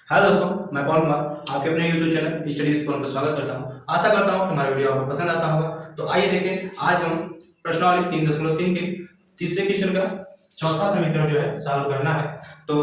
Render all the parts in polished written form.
Hello दोस्तों, मैं पवन कुमार आपके अपने YouTube चैनल स्टडी विद पवन पर स्वागत करता हूं। आशा करता हूं कि हमारा वीडियो आपको पसंद आता होगा। तो आइए देखें, आज हम प्रश्नावली 3.3 के तीसरे क्वेश्चन का चौथा समीकरण जो है सॉल्व करना है। तो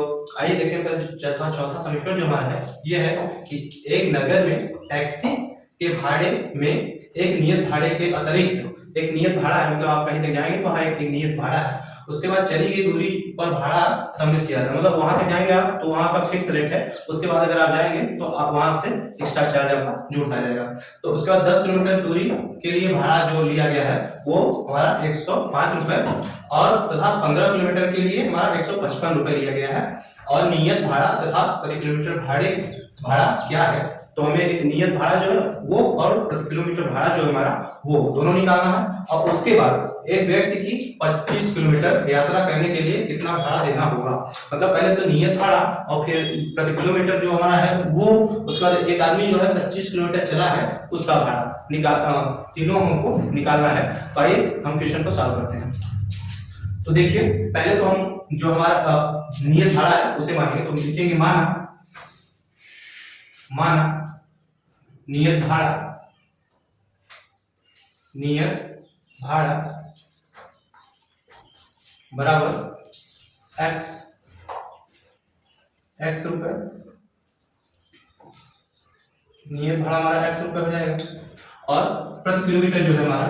आइए देखें, चौथा समीकरण जो हमारा है ये है कि एक नगर में टैक्सी के भाड़े में एक नियत भाड़े के अतिरिक्त एक नियत भाड़ा है, मतलब आप कहीं तक जाएंगे तो वहाँ एक नियत भाड़ा है। उसके बाद चली गई दूरी पर भाड़ा सम्मिलित किया था, मतलब वहां तक जाएंगे आप तो वहां का फिक्स रेट है। उसके बाद अगर आप जाएंगे तो आप वहां से एक्स्ट्रा चार्ज आपका जुड़ता जाएगा। तो उसके बाद 10 किलोमीटर दूरी के लिए भाड़ा जो लिया गया है वो हमारा 105 रुपए और तथा 15 किलोमीटर के लिए हमारा 155 रुपए लिया गया है। और नियत भाड़ा तथा प्रति किलोमीटर भाड़ा क्या है, तो हमें एक नियत भाड़ा जो है वो और प्रति किलोमीटर भाड़ा जो है हमारा वो दोनों निकालना है। और उसके बाद एक व्यक्ति की 25 किलोमीटर यात्रा करने के लिए कितना भाड़ा देना होगा, मतलब पहले तो नियत भाड़ा और फिर प्रति किलोमीटर जो हमारा है वो, उसके बाद एक आदमी जो है 25 किलोमीटर चला है उसका भाड़ा तीनों हमको निकालना है। तो आइए हम क्वेश्चन को सॉल्व करते हैं। तो देखिए, पहले तो हम जो हमारा नियत भाड़ा है उसे मानेंगे। तो लिखेंगे माना नियत भाड़ा बराबर x रुपए। नियत भाड़ा हमारा x रुपए हो जाएगा। और प्रति किलोमीटर जो है हमारा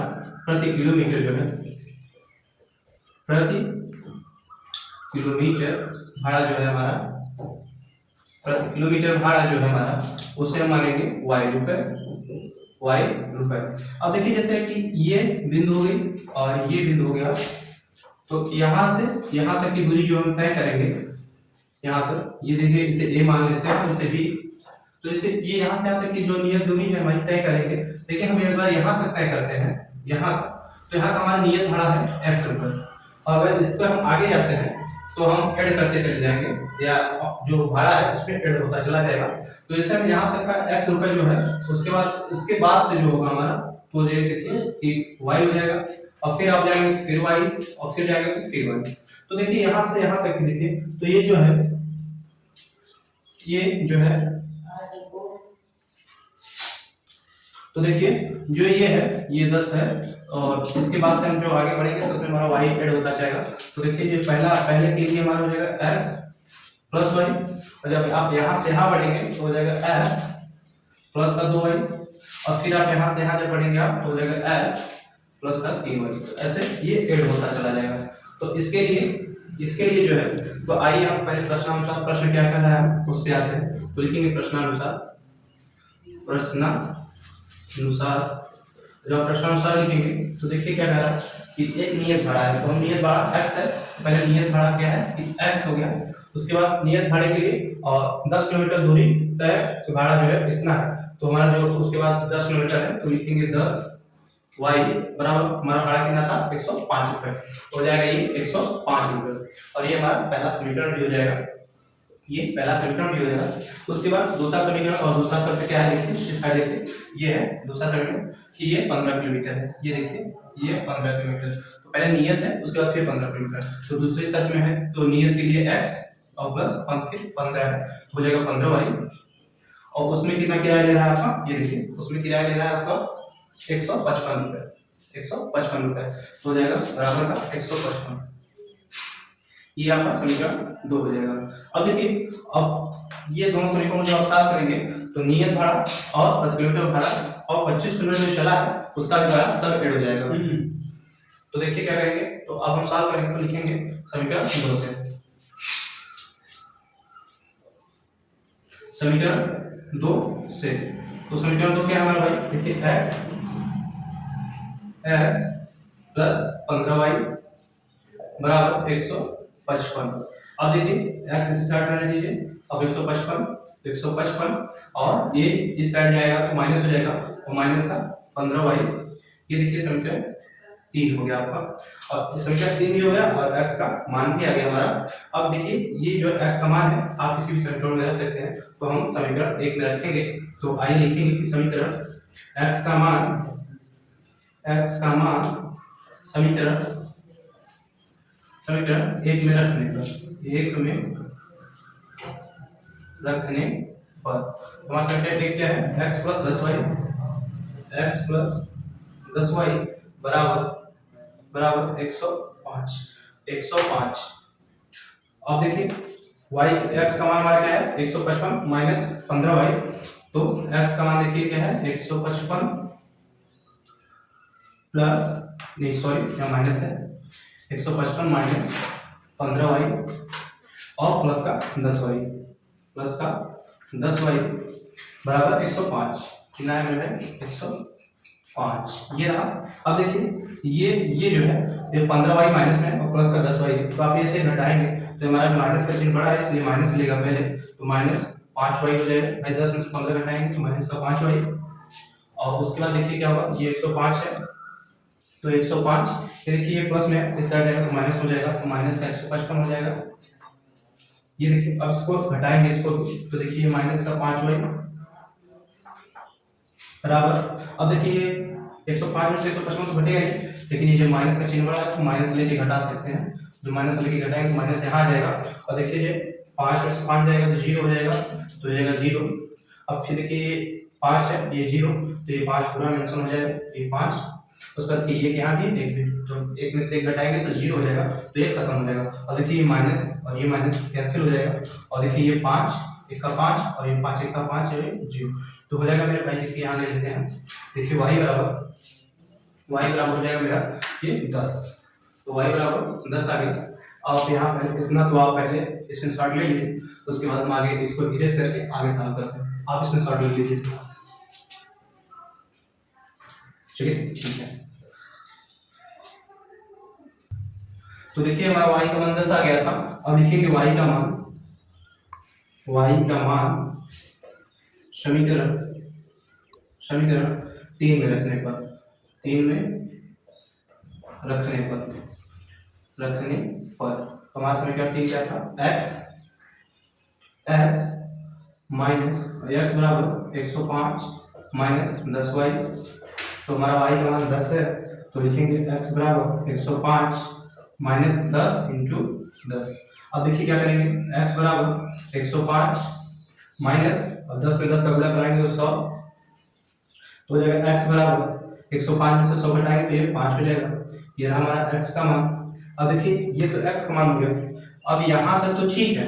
प्रति किलोमीटर भाड़ा जो है हमारा प्रति किलोमीटर भाड़ा जो है हमारा उसे हम मानेंगे y रुपए। अब देखिए, जैसे कि ये बिंदु हो गई और ये बिंदु हो गया, तो यहां से यहां तक की दूरी जो हम तय करेंगे, यहां तक ये देखिए इसे a मान लेते हैं और इसे b। तो इसे ये यहां से यहां तक की जो नियत दूरी है हमारी तय करेंगे। देखिए हम एक बार यहां तक तय करते हैं, यहां तक, तो यहां का हमारा नियत भाड़ा है x रुपए। और अगर इस पर हम आगे जाते हैं तो हम ऐड करते चले जाएंगे, या जो भाड़ा है उसमें ऐड होता चला जाएगा। तो जैसे हम यहाँ तक का x रुपए जो है, उसके बाद इसके बाद से जो होगा हमारा, तो ये देखिए कि y हो जाएगा। और फिर आप जाएंगे फिर y, और फिर जाएंगे तो फिर y। तो देखिए यहाँ से यहाँ तक देखिए, तो ये जो है तो देखिए जो ये है ये 10 है, और इसके बाद से हम जो आगे बढ़ेंगे तो फिर हमारा y ऐड होता जाएगा। तो देखिए ये पहले के लिए हमारा हो जाएगा x प्लस y, और जब आप यहाँ से यहाँ बढ़ेंगे तो हो जाएगा x प्लस का 2y, और फिर आप यहाँ से यहाँ जब बढ़ेंगे आप तो हो जाएगा x प्लस का 3y। ऐसे ये ऐड होता चला जाएगा। तो इसके लिए जो है, तो आइए हम पहले प्रश्नानुसार प्रश्न क्या कर रहा है उस पे आते हैं। तो लिखेंगे प्रश्नानुसार जब प्रश्नानुसार लिखेंगे तो देखिए क्या कह रहा है कि एक नियत भाड़ा है। तो हम नियत भाड़ा x है, पहले नियत भाड़ा क्या है कि x हो गया। उसके बाद नियत भाड़े के लिए और 10 किलोमीटर दूरी तय भाड़ा जो है इतना है। तो हमारा जो उसके बाद 10 किलोमीटर है, तो लिखेंगे 10 y बराबर हमारा भाड़ा कितना था 105 रुपए, हो जाएगा ये 105 रुपए। और ये हमारा पहला समीकरण भी हो जाएगा, ये पहला समीकरण भी हो जाएगा। उसके बाद दूसरा समीकरण, और दूसरा शर्त क्या है देखिए, इस साइड देखिए, ये है दूसरा समीकरण कि ये 15 किलोमीटर है। ये देखिए ये 15 किलोमीटर, तो पहले नियत है उसके बाद फिर 15 किलोमीटर। तो दूसरी शर्त में है तो नियत के लिए x और प्लस फिर 15 है, तो हो जाएगा 15y। और उसमें कितना किराया ले रहा है आपका, ये देखिए उसमें किराया ले रहा है आपका 155 रुपए, 155 रुपए, तो हो जाएगा बराबर का 155। ये आपका समीकरण 2 हो जाएगा। अब देखिए, अब ये दोनों समीकरणों जो आप सॉल्व करेंगे तो नियत भाड़ा और प्रति किलोमीटर भाड़ा और 25 किलोमीटर जो चला है उसका भी भाड़ा सब ऐड हो जाएगा। तो देखिए क्या करेंगे, तो अब हम सॉल्व करेंगे तो लिखेंगे समीकरण 2 से। समीकरण 2 से, तो समीकरण 2 क्या है हमारा भाई, देखिए x प्लस 15y बराबर 155। अब देखिए x इस साइड रहने दीजिए, अब 155 और ये इस साइड जाएगा तो माइनस हो जाएगा, और माइनस का 15y। ये देखिए समीकरण 3 हो गया आपका, और समीकरण 3 भी हो गया और x का मान भी आ गया हमारा। अब देखिए ये जो x का मान है आप किसी भी समीकरण में रख सकते हैं, तो हम समीकरण 1 में रखेंगे। तो आइए लिखेंगे कि समीकरण x का मान समीकरण 1 में रखने पर, 1 में रखने पर। हमारा सेकंड ट्रिक क्या है, x plus 10y, x plus 10y बराबर बराबर 105, 105। अब देखिए y x का मान हमारा क्या है 155 माइनस 15y, तो x का मान देखिए क्या है 155 प्लस, नहीं सॉरी यहाँ माइनस है, 155 माइनस 15y और प्लस का 10y, प्लस का 10y बराबर 105। कितना है मेरे भाई 105, ये रहा। अब देखिए ये जो है ये 15y माइनस में और प्लस का 10y, तो आप ऐसे घटाएंगे तो हमारा माइनस का चिन्ह बड़ा है इसलिए माइनस लेगा पहले, तो माइनस 5y हो जाएगा भाई, 10 में से 15 घटाएंगे तो माइनस का 5y, और उसके बाद देखिए क्या होगा, ये 105 है तो 105, ये देखिए ये प्लस में इस साइड आएगा तो माइनस हो जाएगा, तो माइनस का 155 हो जाएगा। ये देखिए अब इसको घटाएंगे इसको, तो देखिए माइनस का 5y बराबर, अब देखिए 105 में से 155 तो घटेगा ही, लेकिन ये जो माइनस का चिन्ह बड़ा है तो माइनस लेके घटा सकते हैं, जो माइनस लेके घटाएंगे तो माइनस यहाँ आ जाएगा, और देखिए ये 5 में से 5 जाएगा तो 0 हो जाएगा, तो हो जाएगा 0। अब फिर देखिए 5 है ये 0, तो ये 5 पूरा मेंशन हो जाएगा, ये 5, उसका देखिए एक यहाँ भी एक भी, तो एक में से एक घटाएंगे तो 0 हो जाएगा, तो एक खत्म हो जाएगा, और देखिए ये माइनस और ये माइनस कैंसिल हो जाएगा, और देखिए ये 5 एक का 5 और ये 5 एक का 5 है 0, तो हो जाएगा मेरे भाई इसके यहाँ ले लेते हैं, देखिए y बराबर हो जाएगा मेरा ये 10, तो y बराबर 10 आ गया। अब यहाँ पहले इतना तो आप पहले स्क्रीनशॉट ले लीजिए, उसके बाद हम आगे इसको इरेज करके आगे सॉल्व करते हैं, आप स्क्रीनशॉट ले लीजिए, ठीक है। तो देखिए हमारा y का मान 10 आ गया था, अब लिखेंगे y का मान समीकरण 3 में रखने पर, 3 में रखने पर हमारा समीकरण 3 क्या था, x माइनस x बराबर 105 माइनस 10y, तो हमारा y का मान 10 है, तो लिखेंगे x बराबर 105 माइनस 10 इंटू 10। अब देखिए क्या करेंगे, x बराबर 105 माइनस, और 10 में 10 का गुणा कराएंगे तो 100, तो हो जाएगा x बराबर 105 में से 100 घटाएंगे तो ये 5 हो जाएगा, ये रहा हमारा x का मान। अब देखिए ये तो x का मान हो गया, अब यहाँ तक तो ठीक है,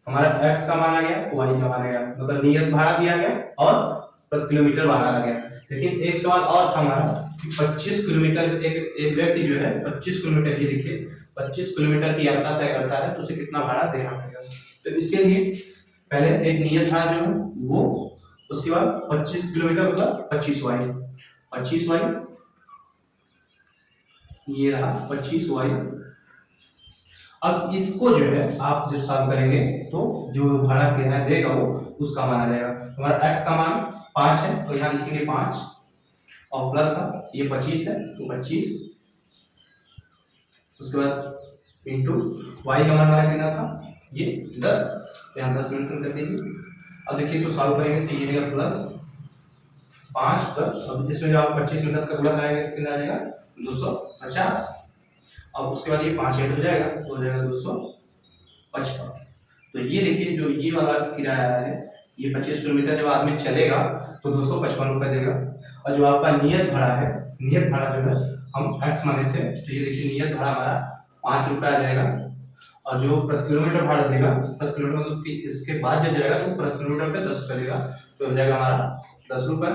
हमारा x का मान आ गया, y का मान आ गया, मतलब नियत भाड़ा भी आ गया और प्रति किलोमीटर भाड़ा आ गया। लेकिन एक सवाल और था हमारा कि 25 किलोमीटर एक व्यक्ति जो है 25 किलोमीटर, ये देखिए 25 किलोमीटर की यात्रा तय करता है तो उसे कितना भाड़ा देना पड़ेगा, तो इसके लिए पहले एक नियत भाड़ा जो है वो, उसके बाद 25 किलोमीटर मतलब 25y, ये रहा 25y। अब इसको जो है आप जब सॉल्व करेंगे तो जो भाड़ा किराया देगा वो उसका मान आ जाएगा, हमारा x का मान 5 है तो यहाँ लिखेंगे 5, और प्लस का ये 25 है तो 25, उसके बाद इंटू y का मान हमारा कितना था ये 10, तो यहाँ 10 मेंशन कर दीजिए। अब देखिए इसको सॉल्व करेंगे तो ये होगा प्लस 5 प्लस, अब इसमें जो आप 25 में 10 का गुणा कराएंगे कितना आ जाएगा 250, अब उसके बाद ये 5 ऐड हो जाएगा तो हो जाएगा 255। तो ये देखिए जो ये वाला किराया है ये 25 किलोमीटर जब आदमी चलेगा तो 255 रुपये देगा, और जो आपका नियत भाड़ा है, नियत भाड़ा जो है हम x माने थे, तो ये देखिए नियत भाड़ा हमारा 5 रुपये आ जाएगा, और जो प्रति किलोमीटर भाड़ा देगा प्रति किलोमीटर मतलब कि इसके बाद जब जाएगा तो प्रति किलोमीटर पे 10 रुपये देगा, तो हो जाएगा हमारा 10 रुपये।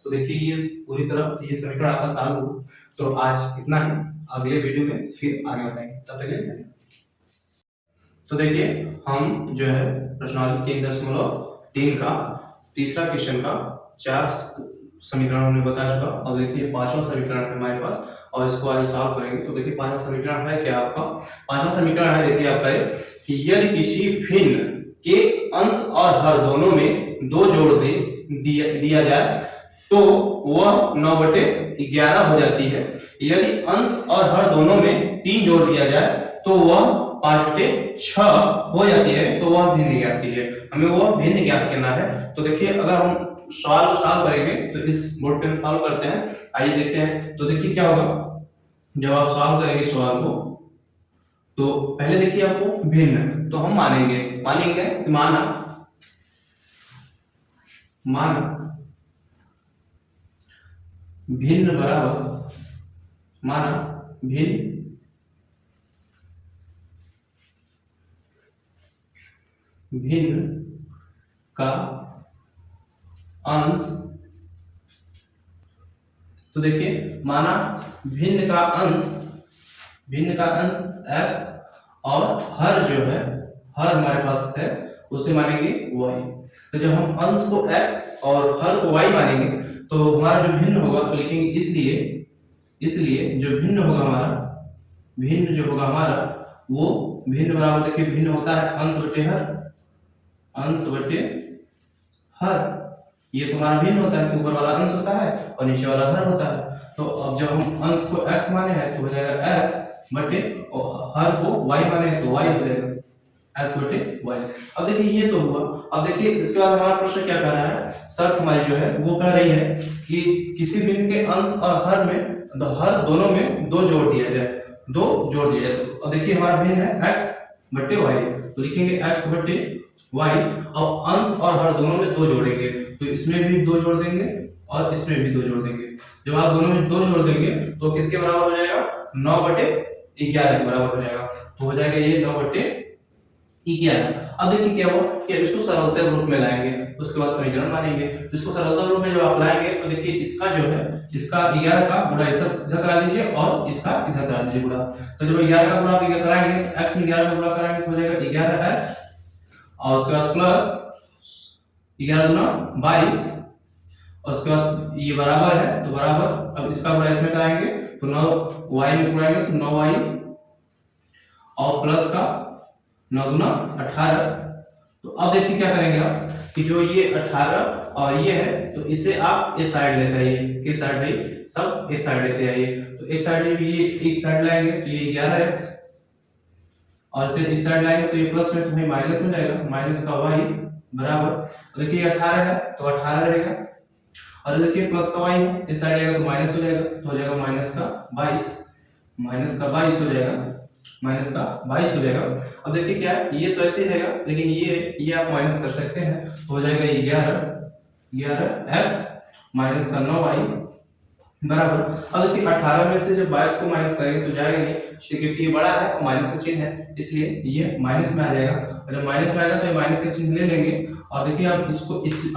तो देखिए ये पूरी तरह ये समीकरण आपका सॉल्व हो। तो आज इतना ही, अगले वीडियो में फिर आगे बताएंगे, तब तक के लिए धन्यवाद। तो देखिए हम जो है प्रश्नावली 3.3 का तीसरा क्वेश्चन का 4 समीकरण हमने बता चुका, और देखिए 5वां समीकरण है हमारे पास, और इसको आज सॉल्व करेंगे। तो देखिए 5वां समीकरण है क्या आपका, 5वां समीकरण है देखिए आपका कि यदि किसी भिन्न के अंश और हर दोनों में 2 जोड़ दिया जाए तो वह 9/11 हो जाती है, यदि अंश और हर दोनों में 3 जोड़ दिया जाए तो वह 5/6 हो जाती है, तो वह भिन्न ज्ञात कीजिए, हमें वह भिन्न ज्ञात करना है। तो देखिए अगर हम सवाल को सॉल्व करेंगे तो इस बोर्ड पे सॉल्व करते हैं, आइए देखते हैं। तो देखिए क्या होगा जब आप सॉल्व करेंगे सवाल को, तो पहले देखिए आपको भिन्न, तो हम मानेंगे माना माना भिन्न बराबर, माना भिन्न भिन्न का अंश, तो देखिए माना भिन्न का अंश, भिन्न का अंश x और हर जो है, हर हमारे पास है उसे मानेंगे y। तो जब हम अंश को x और हर को y मानेंगे तो हमारा जो भिन्न होगा तो लिखेंगे इसलिए जो भिन्न होगा हमारा, भिन्न जो होगा हमारा वो भिन्न बराबर, देखिए भिन्न होता है अंश बटे हर, अंश बटे हर। ये तुम्हारा भिन्न होता है, ऊपर वाला अंश होता है और नीचे वाला हर होता है। तो अब जब हम अंश को x माने हैं तो हो जाएगा x बटे, और हर को y माने हैं तो y हो जाएगा x बटे y। अब देखिए ये तो हुआ। अब देखिए इसके बाद हमारा प्रश्न क्या कह रहा है, शर्त हमारी जो है वो कह रही है कि किसी भिन्न के अंश और हर में, तो हर दोनों में दो जोड़ दिया जाए, दो जोड़ दिया जाए। तो अब देखिए हमारा भिन्न है x बटे y, तो लिखेंगे x बटे y, और अंश और हर दोनों में दो जोड़ेंगे तो इसमें भी दो जोड़ देंगे और इसमें भी दो जोड़ देंगे। जब आप दोनों में दो जोड़ देंगे तो किसके बराबर हो जाएगा, 9 बटे 11 के बराबर हो जाएगा। तो हो जाएगा ये 9 बटे 11। अब देखिए क्या हुआ कि इसको सरलता रूप में लाएंगे, उसके बाद समीकरण मानेंगे। तो इसको सरलता रूप में जब आप लाएंगे तो देखिए इसका जो है, इसका 11 का गुणा इधर करा दीजिए और इसका इधर करा दीजिए गुणा। तो जब 11 का गुणा आप इधर कराएंगे तो x में 11 का गुणा कराएंगे तो हो जाएगा 11x, और उसके बाद प्लस 11 गुना 22, और उसके बाद ये बराबर है तो बराबर, अब इसका गुणा इसमें कराएंगे तो 9y में गुणाएंगे तो 9y, और प्लस का 9 गुना 18। तो अब देखिए क्या करेंगे आप कि जो ये 18 और ये है तो इसे आप इस साइड लेते आइए, किस साइड भाई, सब एक साइड लेते आइए। तो एक साइड में ये एक साइड लाएंगे तो ये 11x, और इसे इस साइड लाएंगे तो ये प्लस में तुम्हें माइनस में जाएगा, माइनस का y बराबर, तो देखिए 18 है तो 18 रहेगा, और देखिए प्लस का y है, इस साइड आएगा तो माइनस हो जाएगा, तो हो जाएगा माइनस का 22, माइनस का 22 हो जाएगा, माइनस का 22 हो जाएगा। अब देखिए क्या है, ये तो ऐसे ही रहेगा लेकिन ये आप माइनस कर सकते हैं, तो हो जाएगा ये 11x माइनस का 9y बराबर। अब देखिए 18 में से जब 22 को माइनस करेंगे तो जाएगा नहीं, क्योंकि ये बड़ा है और माइनस का चिन्ह है, इसलिए ये माइनस में आ जाएगा। और जब माइनस में आएगा तो ये माइनस का चिन्ह ले लेंगे, और देखिए आप इसको इस ये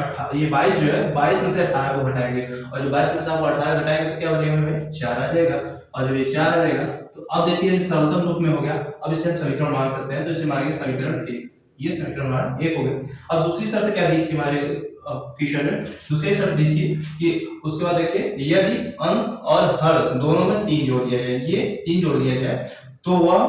22 जो है 22 में से 18 को घटाएंगे, और जो 22 में से आप 18 घटाएंगे तो क्या हो जाएगा हमें 4 आ जाएगा, और जब ये 4 आ जाएगा तो अब देखिए सरलतम रूप में हो गया। अब इसे हम समीकरण मान सकते हैं, तो इसे मानेंगे समीकरण 1, ये समीकरण मान 1 हो गया। अब दूसरी शर्त क्या दी थी हमारे क्वेश्चन में, दूसरी शर्त दी थी कि उसके बाद देखिए यदि अंश और हर दोनों में 3 जोड़ दिया जाए, ये 3 जोड़ दिया जाए तो वह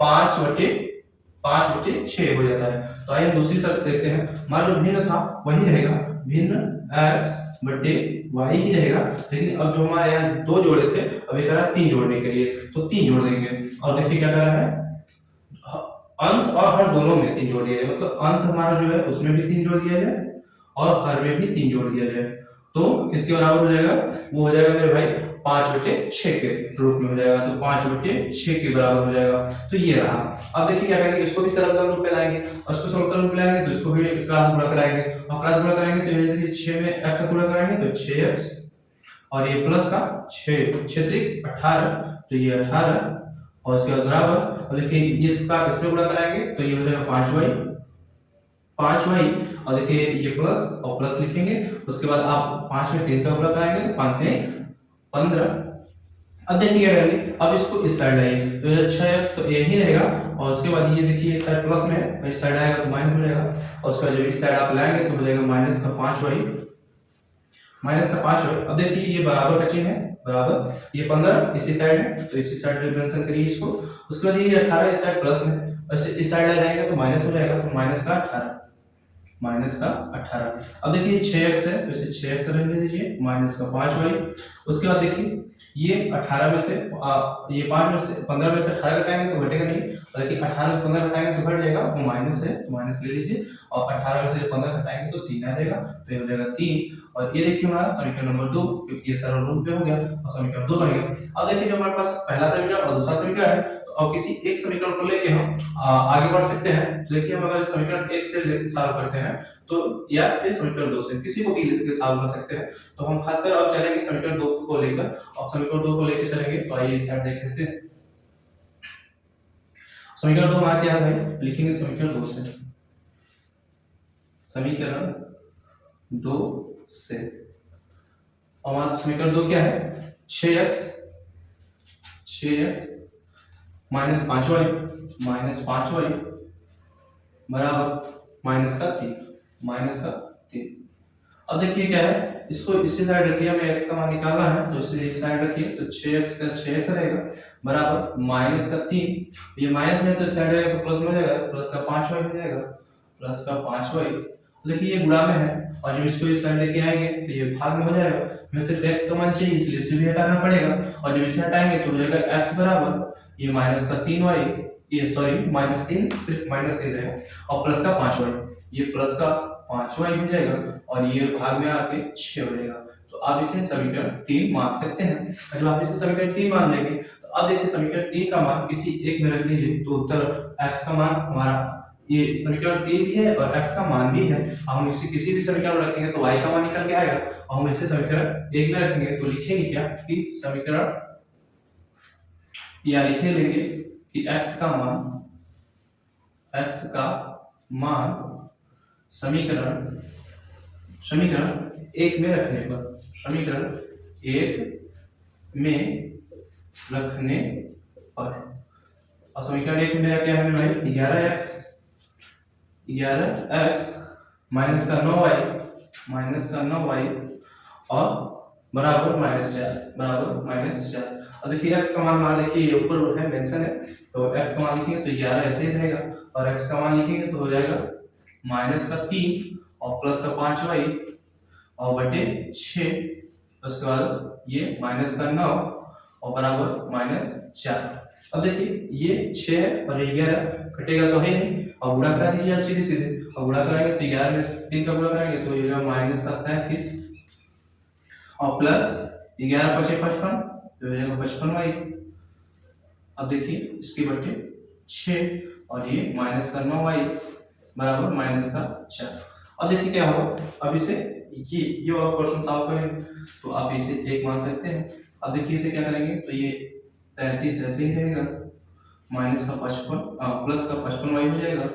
5/6 हो जाता है। तो आइए दूसरी शर्त देखते हैं। हमारा जो भिन्न था वही रहेगा, भिन्न x बटे y ही रहेगा, लेकिन अब जो हमारे यहाँ 2 जोड़े थे अब ये कह रहा है 3 जोड़ने के लिए, तो 3 जोड़ देंगे। और देखिए क्या कह रहा है, अंश और हर दोनों में 3 जोड़ दिया जाए, मतलब अंश हमारा जो है उसमें भी 3 जोड़ दिया जाए और हर में भी 3 जोड़ दिया जाए, तो किसके बराबर हो जाएगा, वो हो जाएगा मेरे भाई 5/6 के रूप में हो जाएगा, तो 5/6 के बराबर हो जाएगा। तो ये रहा। अब देखिए क्या करेंगे, इसको भी सरलतम रूप में लाएंगे, और इसको सरलतम रूप में लाएंगे तो इसको भी क्रॉस गुणा कराएंगे, और क्रॉस गुणा कराएंगे तो ये देखिए 6 में x का गुणा कराएंगे तो 6x, और ये प्लस का 6 3 18, तो ये 18, और इसके बाद बराबर, और देखिए इसका इसमें गुणा कराएंगे तो ये हो जाएगा 5y, और देखिए ये प्लस और प्लस लिखेंगे, उसके बाद आप 5 में 3 का गुणा कराएंगे तो 5 में 15। अब देखिए क्या करेंगे, अब इसको इस साइड लाइए तो 6x तो यही रहेगा, और उसके बाद ये देखिए इस साइड प्लस में, इस साइड आएगा तो माइनस हो जाएगा, और उसका जब इस साइड आप लाएंगे तो हो जाएगा माइनस का 5y, माइनस का 5y। अब देखिए ये बराबर का चिन्ह है, बराबर, ये 15 इसी साइड है तो इसी साइड मेंशन करिए इसको, उसके बाद ये 18 इस साइड प्लस में, इस साइड आ जाएगा तो माइनस हो जाएगा, तो माइनस का 18, माइनस का 18। अब देखिए 6x है तो इसे 6x रहने दीजिए, माइनस का 5y। उसके बाद देखिए ये 18 में से ये 5 में से 15 में से 18 घटाएंगे तो घटेगा नहीं, और देखिए 18 में 15 घटाएंगे तो घट जाएगा, वो माइनस है तो माइनस ले लीजिए, और 18 में से 15 घटाएंगे तो 3 आ जाएगा, तो ये हो जाएगा 3। और ये देखिए हमारा समीकरण नंबर 2, क्योंकि ये सरल रूप में हो गया और समीकरण 2 बन गया। अब देखिए जो हमारे पास पहला समीकरण और दूसरा समीकरण है, तो और किसी एक समीकरण को लेके हम आगे बढ़ सकते हैं। तो देखिए हम अगर समीकरण 1 से सॉल्व करते हैं तो या फिर समीकरण 2 से किसी को भी लेके सॉल्व कर सकते हैं। तो हम खासकर अब चलेंगे समीकरण 2 को लेकर, और समीकरण 2 को लेकर चलेंगे। तो आइए इस साइड देख लेते हैं। समीकरण 2 हमारा क्या है भाई, लिखेंगे समीकरण 2 से, समीकरण 2 से हमारा समीकरण 2 क्या है, 6x माइनस 5y बराबर माइनस का 3। अब देखिए क्या है, इसको इसी साइड रखिए, हमें x का मान निकालना है तो इसे इस साइड रखिए। तो 6x का 6x रहेगा बराबर माइनस का 3, ये माइनस में तो इस साइड आएगा तो प्लस में हो जाएगा, प्लस का 5y हो जाएगा, प्लस का 5y। देखिए ये गुणा में है और जब इसको इस साइड लेके आएंगे तो ये भाग में हो जाएगा। हमें सिर्फ x का मान चाहिए इसलिए इसे भी हटाना पड़ेगा, और जब इसे हटाएंगे तो हो जाएगा x बराबर ये माइनस का 3y, ये सॉरी माइनस 3, सिर्फ माइनस 3 रहेगा, और प्लस का 5y, ये प्लस का 5y हो जाएगा और ये भाग में आके 6 हो जाएगा। तो आप इसे समीकरण 3 मान सकते हैं। और जब आप इसे समीकरण 3 मान लेंगे तो अब देखिए समीकरण 3 का मान किसी एक में रख लीजिए तो उत्तर x का मान हमारा ये समीकरण 3 भी है और x का मान भी है। हम इसे किसी भी समीकरण में रखेंगे तो y का मान निकल के आएगा, और हम इसे समीकरण 1 में रखेंगे तो लिखेंगे क्या कि समीकरण या लिखे लेंगे कि x का मान समीकरण 1 में रखने पर, समीकरण 1 में रखने पर, और समीकरण 1 में मेरा क्या है भाई 11x माइनस का 9y और बराबर -4। अब देखिए x का मान देखिए ये ऊपर है मेंशन है, तो x का मान लिखेंगे तो 11 ऐसे ही रहेगा, और x का मान लिखेंगे तो हो जाएगा माइनस का 3 और प्लस का 5y और बटे 6, उसके बाद ये माइनस का 9 और बराबर -4। अब देखिए ये 6 है और ये 11 कटेगा तो है नहीं, और गुणा करा दीजिए आप सीधे सीधे, और गुणा कराएंगे तो 11 में 3 का गुणा कराएंगे तो ये माइनस का 33 और प्लस 11 5 55 तो हो जाएगा 55y। अब देखिए इसके बटे 6 और ये माइनस का 9y बराबर -4। अब देखिए क्या होगा, अब इसे ये वाला क्वेश्चन सॉल्व करेंगे तो आप इसे 1 मान सकते हैं। अब देखिए इसे क्या करेंगे तो ये 33 ऐसे ही रहेगा, माइनस का 55 प्लस का 55y हो जाएगा।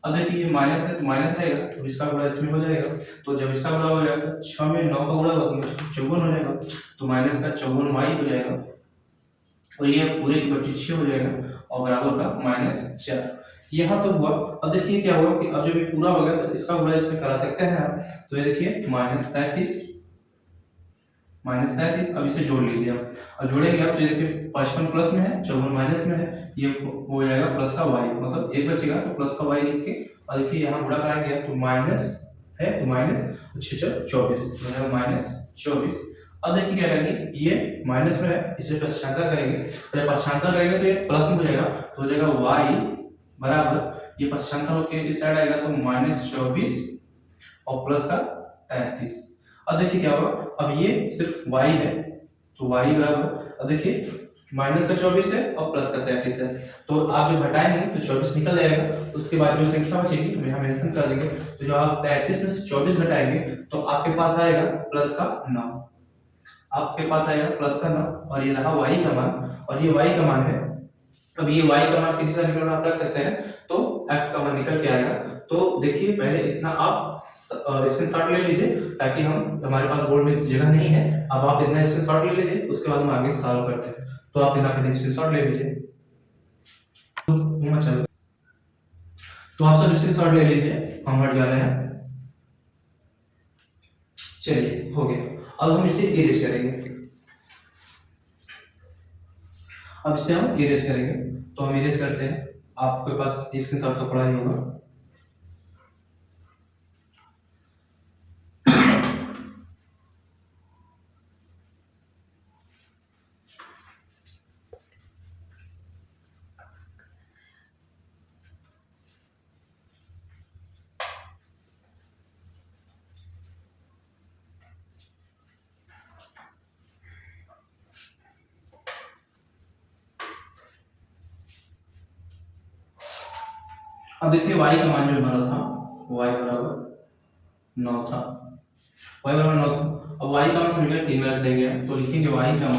अब देखिए ये माइनस है तो माइनस रहेगा, तो इसका गुणा इसमें हो जाएगा, तो जब इसका गुणा हो जाएगा 6 में 9 का गुणा होगा तो 54 हो जाएगा, तो माइनस का 54y हो जाएगा, और ये पूरे की बटी 6 हो जाएगा और बराबर का -4। यहाँ तो हुआ। अब देखिए क्या हुआ कि अब जब ये पूरा हो गया तो इसका गुणा इसमें करा सकते हैं आप, तो ये देखिए -33। अब इसे जोड़ लीजिए आप, और जोड़ेंगे आप तो ये देखिए 55 प्लस में है 54 माइनस में है, ये हो जाएगा प्लस का y, मतलब एक बचेगा तो प्लस का y लिख के, और देखिए यहाँ गुणा कराएंगे तो माइनस है तो माइनस 24 हो जाएगा -24। अब देखिए क्या करेंगे, ये माइनस में है इसे पक्षांतर करेंगे, तो जब पक्षांतर करेंगे तो ये प्लस में हो जाएगा, तो हो जाएगा y बराबर ये पक्षांतर होकर इस साइड आएगा तो -24 और प्लस का 33। अब देखिए क्या होगा, अब ये सिर्फ y है तो y बराबर, अब देखिए माइनस का 24 है और प्लस का 33 है, तो आप जब घटाएंगे तो 24 निकल जाएगा, तो उसके बाद जो संख्या बचेगी हम यहाँ मेंशन कर देंगे। तो जब आप 33 में से 24 घटाएंगे तो आपके पास आएगा प्लस का 9, आपके पास आएगा प्लस का 9, और ये रहा y का मान, और ये y का मान है। अब ये y का मान किसी समीकरण में आप रख सकते हैं तो x का मान निकल के आएगा। तो देखिए पहले इतना आप स्क्रीनशॉट ले लीजिए, ताकि हम हमारे पास बोर्ड में जगह नहीं है, अब आप इतना स्क्रीनशॉट ले लीजिए, उसके बाद हम आगे सॉल्व करते हैं। तो आप इतना पहले स्क्रीनशॉट ले लीजिए, तो आप सब स्क्रीनशॉट ले लीजिए, हम हट जा रहे हैं। चलिए हो गया, अब हम इसे इरेज करेंगे। अब इसे हम इरेज करेंगे, तो हम इरेज करते हैं। आपके पास स्क्रीनशॉट तो पड़ा ही होगा। अब देखिए y का मान जो हमारा था y बराबर 9 था, y बराबर 9 था। अब y का मान समीकरण 3 में रख देंगे तो लिखेंगे y का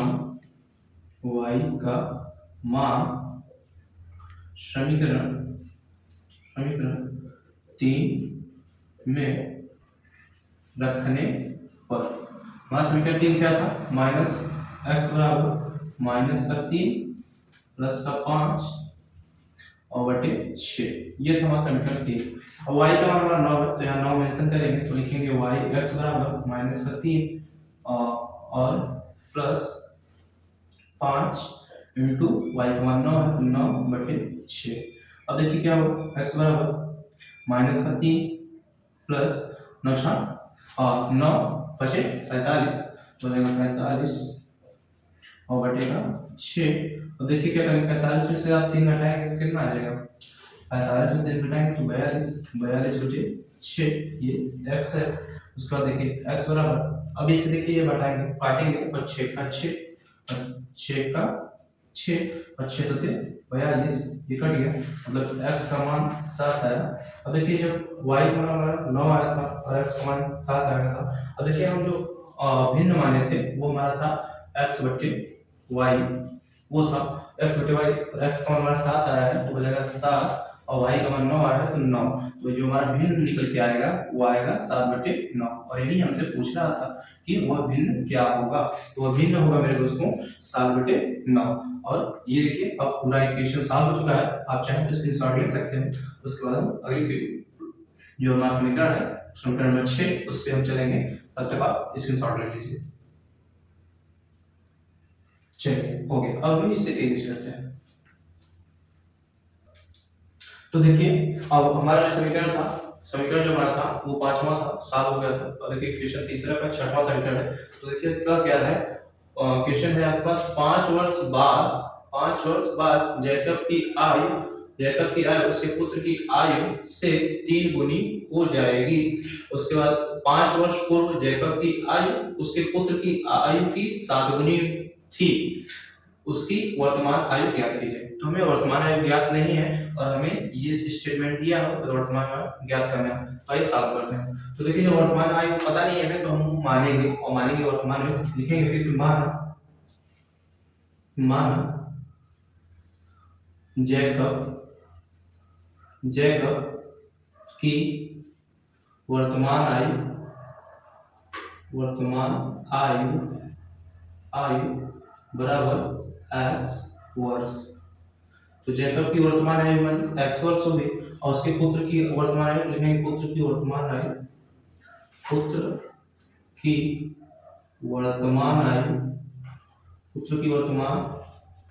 मान समीकरण समीकरण 3 में रखने पर हमारा समीकरण 3 क्या था, माइनस एक्स बराबर माइनस का 3 प्लस का 5 और बटे 6, ये था हमारा समीकरण 3। अब y का मान हमारा 9 है तो यहाँ 9 मेंशन करेंगे तो लिखेंगे y x बराबर माइनस का 3 और प्लस 5 इंटू y का मान 9 है तो 9 बटे 6। अब देखिए क्या होगा, x बराबर माइनस का 3 प्लस 9 और 9 बचे 45 हो जाएगा 45 और बटेगा 6। तो देखिए क्या करेंगे, 45 में से आप 3 घटाएंगे तो कितना आ जाएगा, 45 में 3 घटाएंगे तो 42 बटे 6, ये x है। उसके बाद देखिए x बराबर, अब इसे देखिए ये घटाएंगे काटेंगे और 6 का 6 और 6 का 6 और 6 सत्ते 42, ये कट गया, मतलब x का मान 7 आया। अब देखिए जब y का मान हमारा 9 आया था और x का मान 7 आया था, अब देखिए हम जो भिन्न माने थे वो हमारा था x बटे y, वो था x बटे y, x का मान हमारा 7 आया है तो हो जाएगा 7 और y का मान 9 आया है तो 9, तो जो हमारा भिन्न निकल के आएगा वो आएगा 7 बटे 9। और यही हमसे पूछ रहा था कि वह भिन्न क्या होगा, तो वह भिन्न होगा मेरे दोस्तों 7 बटे 9। और ये देखिए अब पूरा इक्वेशन सॉल्व हो चुका है, आप चाहें तो स्क्रीनशॉट ले सकते हैं। उसके बाद हम अगली जो हमारा समीकरण है समीकरण नंबर 6 उस पर हम चलेंगे, तब तक आप स्क्रीनशॉट ले लीजिए। चलिए हो गया, अब हम इससे तेजी करते हैं। तो देखिए अब हमारा जो समीकरण था, समीकरण जो हमारा था वो 5वां था, सॉल्व हो गया था। और देखिए क्वेश्चन तीसरा का 6वां समीकरण है। तो देखिए क्या क्या है, क्वेश्चन है आपके पास 5 वर्ष बाद जैकब की आयु उसके पुत्र की आयु से 3 गुनी हो जाएगी। उसके बाद 5 वर्ष पूर्व जैकब की आयु उसके पुत्र की आयु की 7 गुनी थी, उसकी वर्तमान आयु ज्ञात कीजिए। तो हमें वर्तमान आयु ज्ञात नहीं है और हमें ये स्टेटमेंट दिया हो तो वर्तमान आयु ज्ञात करना है, तो आइए सॉल्व करते हैं। तो देखिए जो वर्तमान आयु पता नहीं है हमें तो हम मानेंगे और मानेंगे वर्तमान आयु लिखेंगे, फिर मान जैकब की वर्तमान आयु बराबर x वर्ष। तो जैकब की वर्तमान आयु मान x वर्ष हो गई और उसके पुत्र की वर्तमान आयु लिखेंगे, पुत्र की वर्तमान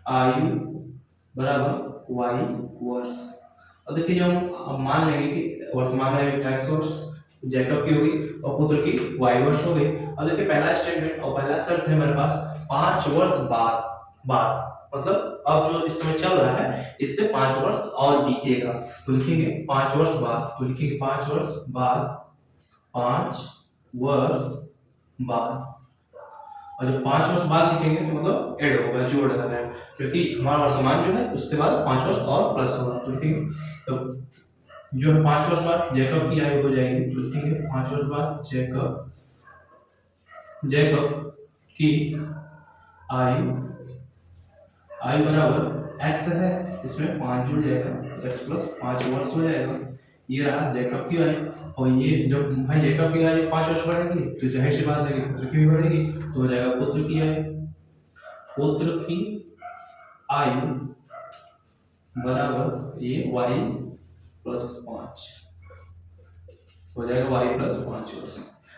आयु बराबर y वर्ष। अब देखिए जब हम मान लेंगे कि वर्तमान आयु x वर्ष जैकब की होगी और पुत्र की y वर्ष हो गई। अब देखिए पहला स्टेटमेंट और पहला शर्त है हमारे पास 5 वर्ष बाद मतलब अब जो इस समय चल रहा है इससे 5 वर्ष और बीतेगा, तो लिखेंगे 5 वर्ष बाद, तो लिखेंगे 5 वर्ष बाद और जब 5 वर्ष बाद लिखेंगे तो मतलब ऐड होगा, जोड़ देना है, क्योंकि हमारा वर्तमान जो है उसके बाद 5 वर्ष और प्लस होगा। तो लिखेंगे तो जो है 5 वर्ष बाद जैकब की आयु हो जाएगी, तो लिखेंगे 5 वर्ष बाद जैकब की आयु बराबर x है, इसमें 5 जुड़ जाएगा, x प्लस 5 वर्ष हो जाएगा। ये रहा जैकब की आयु, और ये जब भाई जैकब की आयु 5 वर्ष बढ़ेगी तो जाहिर सी बात है पुत्र की भी बढ़ेगी, तो हो जाएगा पुत्र की आयु बराबर ये y प्लस 5 हो जाएगा, y प्लस 5 वर्ष।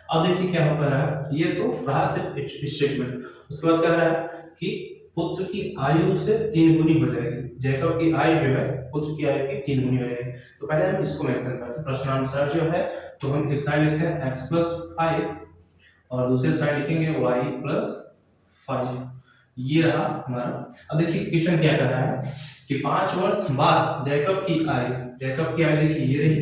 अब देखिए क्या हो रहा है, ये तो रहा सिर्फ स्टेटमेंट। उसके बाद कह रहा है कि पुत्र की आयु से 3 गुनी हो जाएगी, जैकब की आयु जो है पुत्र की आयु की 3 गुनी हो जाएगी। तो पहले हम इसको मेंशन करते हैं, प्रश्नानुसार जो है तो हम एक साइड लिखते हैं x प्लस 5 और दूसरे साइड लिखेंगे y प्लस 5, ये रहा हमारा। अब देखिए क्वेश्चन क्या कर रहा है कि 5 वर्ष बाद जैकब की आयु देखिए ये रही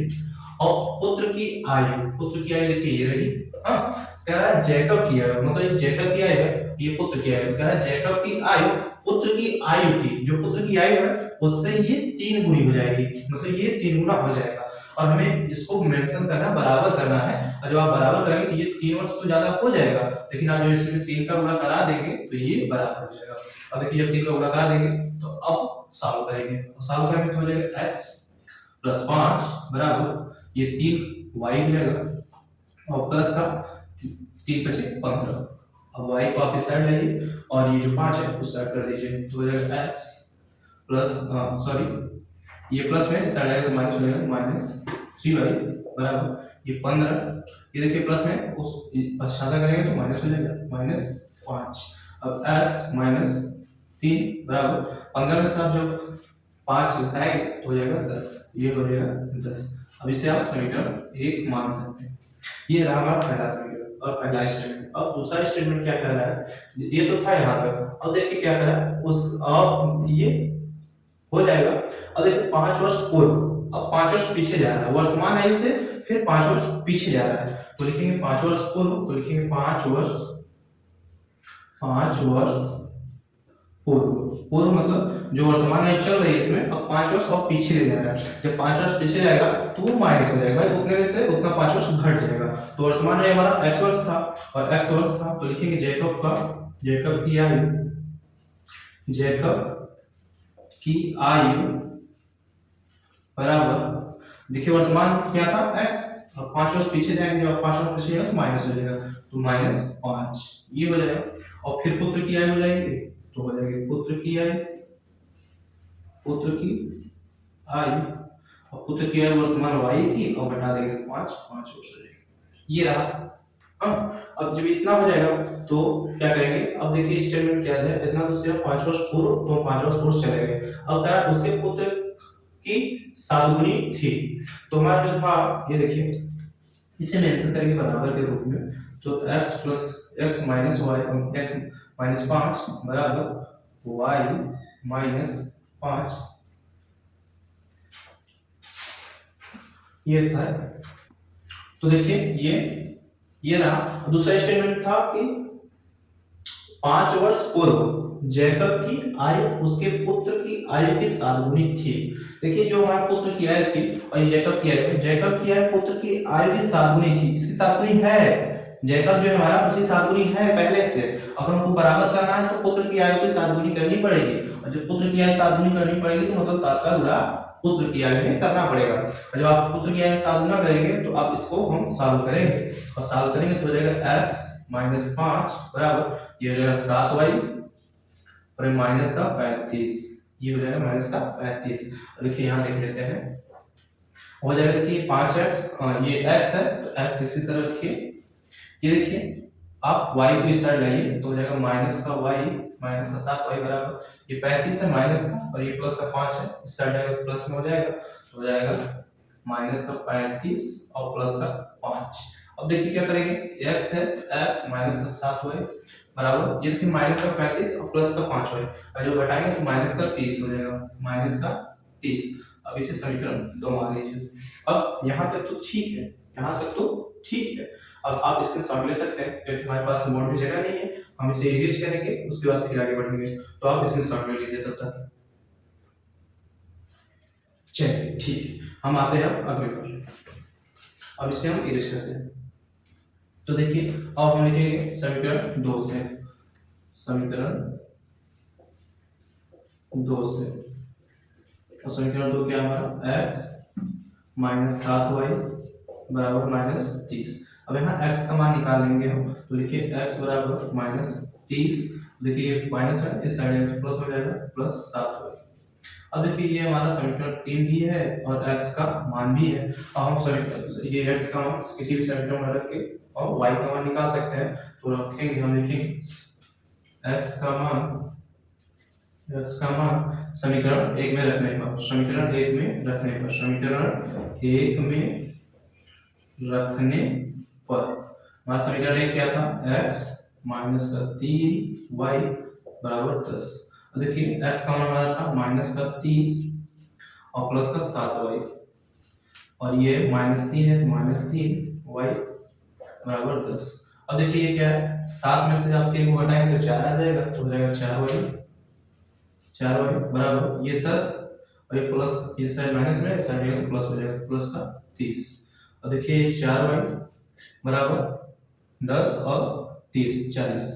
और पुत्र की आयु देखिए ये रही। हाँ कह रहा है जैकब की आयु, मतलब जैकब की आयु है, ये पुत्र की आयु, कह रहा है जैकब की आयु पुत्र की आयु की, जो पुत्र की आयु है उससे ये 3 गुनी हो जाएगी, मतलब ये 3 गुना हो जाएगा। और हमें इसको मेंशन करना, बराबर करना है, और जब आप बराबर करेंगे तो ये 3 वर्ष तो ज्यादा हो जाएगा, लेकिन आप जब इसमें 3 का गुणा करा देंगे तो ये बराबर हो जाएगा। अब देखिए जब 3 का गुणा करा देंगे तो अब सॉल्व करेंगे, तो सॉल्व करेंगे तो हो जाएगा x प्लस 5 बराबर ये 3 y मिलेगा और प्लस का 3 पे से 15। अब y को आप इस साइड लाइए और ये जो 5 है उस साइड कर दीजिए, तो हो जाएगा x प्लस सॉरी ये प्लस में इस साइड आएगा तो माइनस हो जाएगा, माइनस 3y बराबर ये 15, ये देखिए प्लस में उस सादा करेंगे तो माइनस हो जाएगा, माइनस 5। अब x माइनस 3 बराबर 15 के साथ जो 5 घटाएंगे तो हो जाएगा 10, ये हो जाएगा 10। अब इसे आप समीकरण 1 मान सकते हैं। ये रहा हमारा पहला समीकरण और पहला स्टेटमेंट। अब दूसरा स्टेटमेंट क्या कह रहा है, ये तो था यहाँ तक, अब देखिए क्या कह रहा है उस, अब ये हो जाएगा। अब देखिए 5 वर्ष पूर्व, अब 5 वर्ष पीछे जा रहा है, वर्तमान आयु से फिर 5 वर्ष पीछे जा रहा है, तो लिखेंगे 5 वर्ष पूर्व, तो लिखेंगे 5 वर्ष पूर्व, पूर्व मतलब जो वर्तमान आयु चल रही है इसमें अब 5 वर्ष और पीछे ले जा रहा है। जब 5 वर्ष पीछे जाएगा तो वो माइनस हो जाएगा, उतने से उतना 5 वर्ष घट जाएगा। तो वर्तमान आयु हमारा x वर्ष था और x वर्ष था, तो लिखेंगे जैकब की आयु बराबर, देखिए वर्तमान क्या था x, और 5 वर्ष पीछे जाएंगे, जब 5 वर्ष पीछे जाएगा तो माइनस हो जाएगा, तो -5 ये हो जाएगा। और फिर पुत्र की आयु हो जाएगी, तो हो जाएगी पुत्र की आयु और पुत्र की आयु वर्तमान y थी और घटा देंगे 5 वर्ष हो जाएगा, ये रहा। अब जब इतना हो जाएगा तो क्या करेंगे, अब देखिए स्टेटमेंट क्या है, इतना तो सिर्फ 5 वर्ष पूर्व, तो 5 वर्ष पूर्व चले गए। अब क्या उसके पुत्र की 7 गुनी थी, तो हमारा जो था ये देखिए इसे मेंशन करेंगे बराबर के रूप में, तो x plus x minus y, x minus 5 बराबर y माइनस 5, ये था। तो देखिए ये रहा। दूसरा स्टेटमेंट था कि 5 वर्ष पूर्व जैकब की आयु उसके पुत्र की आयु की 7 गुनी थी। देखिए जो हमारा पुत्र की आयु थी और ये जैकब की आयु पुत्र की आयु की 7 गुनी थी, इसकी 7 गुनी है, जैकब जो है हमारा उसकी 7 गुनी है पहले से। अगर हमको बराबर करना है तो पुत्र की आयु की 7 गुनी करनी पड़ेगी, और जब पुत्र की आयु 7 गुनी करनी पड़ेगी तो मतलब 7 का गुणा पुत्र की आयु में करना पड़ेगा। और जब आप पुत्र की आयु में 7 गुना करेंगे तो आप इसको हम सॉल्व करेंगे, और सॉल्व करेंगे तो हो जाएगा x माइनस 5 बराबर ये हो जाएगा 7y और माइनस का 35, ये हो जाएगा माइनस का 35। देखिए यहाँ देख लेते हैं, हो जाएगा कि 5x, ये x है तो x इसी तरह रखिए, ये देखिए आप y को इस साइड लाइए तो हो जाएगा माइनस का y माइनस का 7y बराबर ये 35 है माइनस का, और ये प्लस का 5 है, इस साइड आएगा प्लस में हो जाएगा, तो हो जाएगा माइनस का 35 और प्लस का 5। अब देखिए क्या करेंगे, x है x माइनस का 7y बराबर ये देखिए माइनस का 35 और प्लस का 5y, और जो घटाएंगे तो माइनस का 30 हो जाएगा, माइनस का 30। अब इसे समीकरण 2 मान लीजिए। अब यहाँ तक तो ठीक है, यहाँ तक तो ठीक है। अब आप इसके शॉर्ट ले सकते हैं क्योंकि हमारे पास बोर्ड में जगह नहीं है, हम इसे इरेज करेंगे उसके बाद फिर आगे बढ़ेंगे, तो आप इसके शॉर्ट ले लीजिए तब तक। चलिए ठीक है, हम आते हैं अगले पर, अब इसे हम इरेज करते हैं। तो देखिए अब हम लिखेंगे समीकरण 2 से, और समीकरण 2 क्या हमारा x माइनस 7y बराबर माइनस 30। अब यहाँ x का मान निकालेंगे हम, तो लिखिए x बराबर माइनस 30, देखिए ये माइनस है इस साइड प्लस हो जाएगा प्लस 7y। अब देखिए ये हमारा समीकरण 3 भी है और x का मान भी है, अब हम समीकरण ये x का मान किसी भी समीकरण में रख के और y का मान निकाल सकते हैं, तो रखेंगे हम लिखेंगे x का मान समीकरण 1 में रखने पर, समीकरण 1 में रखने पर हमारा समीकरण 1 क्या था, x माइनस का 3y बराबर 10। देखिए x का मान हमारा था माइनस का 30 और प्लस का 7y, और ये -3 है तो -3y बराबर 10। अब देखिए ये क्या है, 7 में से आप 3 को घटाएंगे तो 4 आ जाएगा, तो हो जाएगा 4y 4y बराबर ये 10 और ये प्लस, इस साइड माइनस में, इस साइड प्लस हो जाएगा, प्लस का 30। और देखिए 4y बराबर 10 और 30 40,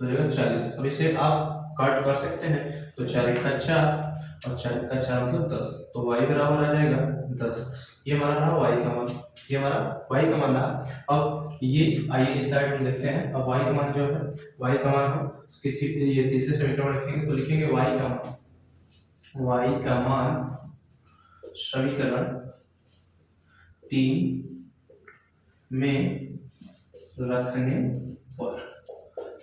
तो हो जाएगा 40। अब इसे आप काट कर सकते हैं, तो 4 का 4 और 4 का 4 मतलब 10, तो y बराबर आ जाएगा 10। ये हमारा रहा y का मान, ये हमारा y का मान रहा। अब ये आइए इस साइड में देखते हैं। अब y का मान जो है, y का मान हम किसी ये तीसरे समीकरण में लिखेंगे, तो लिखेंगे y का मान समीकरण 3 में रखने पर,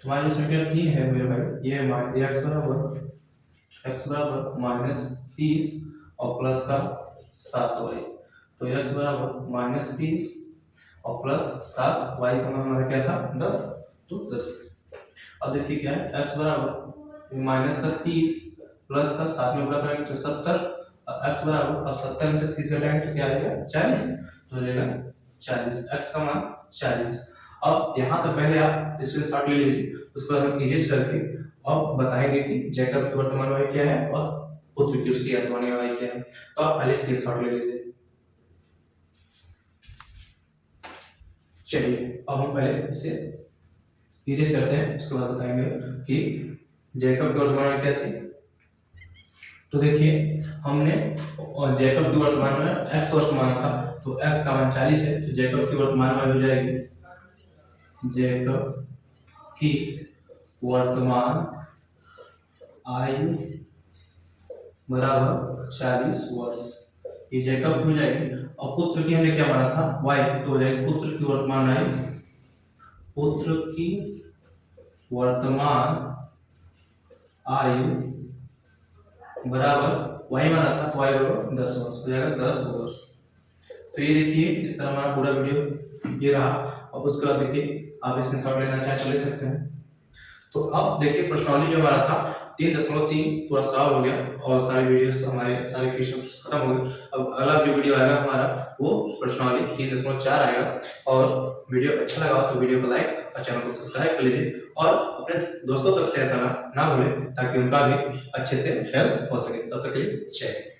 हमारे समीकरण 3 है मेरे भाई, ये x बराबर माइनस 30 और प्लस का 7y, तो x बराबर माइनस 30 और प्लस 7, y का मान हमारा क्या था 10, तो 10। अब देखिए क्या है, x बराबर माइनस का 30 प्लस का 7 में गुणा करेंगे तो 70, x बराबर, अब 70 में से 30 घटाएंगे तो क्या आएगा 40, तो हो जाएगा 40, x का मान 40। अब यहाँ तो पहले आप इसमें शॉर्ट ले लीजिए, उसके बाद हम इरेज करके अब बताएंगे कि जैकब की वर्तमान वाई क्या है और पुत्र की उसकी वर्तमान वाई क्या है। तो आप पहले इसके शॉर्ट ले लीजिए। चलिए अब हम पहले इसे इरेज करते हैं, उसके बाद बताएंगे कि जैकब की वर्तमान वाई क्या थी। तो देखिए हमने जैकब की वर्तमान में x वर्ष माना था, तो x का मान 40 है, तो जैकब की वर्तमान वाई हो जाएगी, जैकब की वर्तमान आयु बराबर 40 वर्ष, ये जैकब हो जाएगी। और पुत्र की हमने क्या माना था y, तो हो जाएगी पुत्र की वर्तमान आयु, पुत्र की वर्तमान आयु बराबर y माना था, तो y बराबर 10 वर्ष हो जाएगा, 10 वर्ष। तो ये देखिए इस तरह हमारा पूरा वीडियो ये रहा। और उसके बाद देखिए आप इसमें शॉर्ट लेना चाहें तो ले सकते हैं। तो अब देखिए प्रश्नावली जो हमारा था 3.3 पूरा सॉल्व हो गया और सारे वीडियोस हमारे सारे क्वेश्चंस खत्म हो गए। अब अगला जो वीडियो आएगा हमारा वो प्रश्नावली 3.4 आएगा। और वीडियो अच्छा लगा तो वीडियो को लाइक और चैनल को सब्सक्राइब कर लीजिए और अपने दोस्तों तक शेयर करना ना भूलें, ताकि उनका भी अच्छे से हेल्प हो सके। तब तक के लिए जय हिंद।